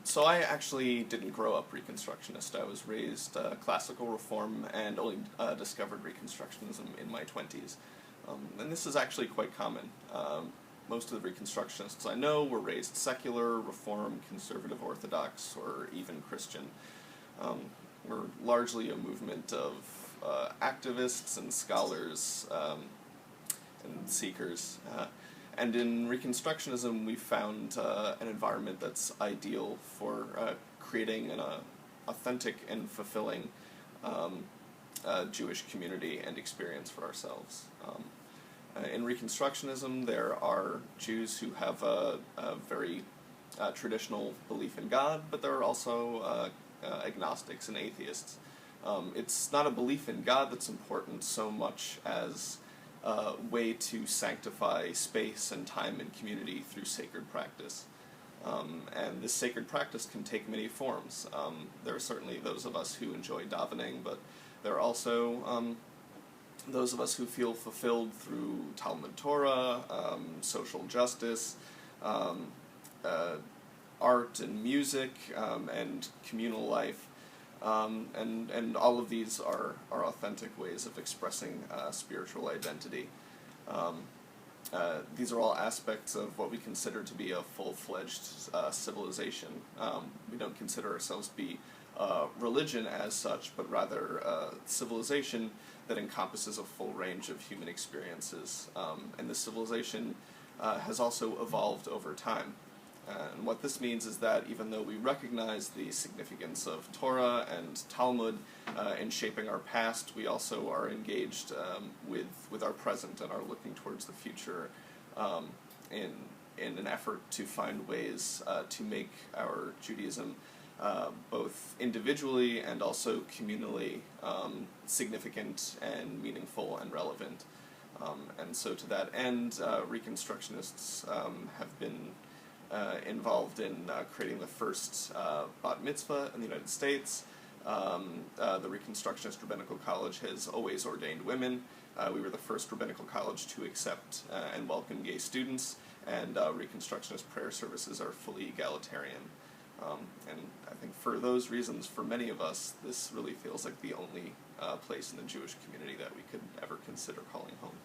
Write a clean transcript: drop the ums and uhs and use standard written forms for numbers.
So I actually didn't grow up Reconstructionist. I was raised classical reform and only discovered Reconstructionism in my 20s. And this is actually quite common. Most of the Reconstructionists I know were raised secular, reform, conservative orthodox, or even Christian. We're largely a movement of activists and scholars and seekers. And in Reconstructionism, we found an environment that's ideal for creating an authentic and fulfilling Jewish community and experience for ourselves. In Reconstructionism, there are Jews who have a very traditional belief in God, but there are also agnostics and atheists. It's not a belief in God that's important so much as a way to sanctify space and time and community through sacred practice. And this sacred practice can take many forms. There are certainly those of us who enjoy davening, but there are also those of us who feel fulfilled through Talmud Torah, social justice, art and music, and communal life. And all of these are authentic ways of expressing spiritual identity. These are all aspects of what we consider to be a full-fledged civilization. We don't consider ourselves to be religion as such, but rather a civilization that encompasses a full range of human experiences. And this civilization has also evolved over time. And what this means is that even though we recognize the significance of Torah and Talmud in shaping our past, we also are engaged with our present and are looking towards the future in an effort to find ways to make our Judaism both individually and also communally significant and meaningful and relevant. And so to that end, Reconstructionists have been involved in creating the first bat mitzvah in the United States. The Reconstructionist Rabbinical College has always ordained women. We were the first rabbinical college to accept and welcome gay students, and Reconstructionist prayer services are fully egalitarian. And I think for those reasons, for many of us, this really feels like the only place in the Jewish community that we could ever consider calling home.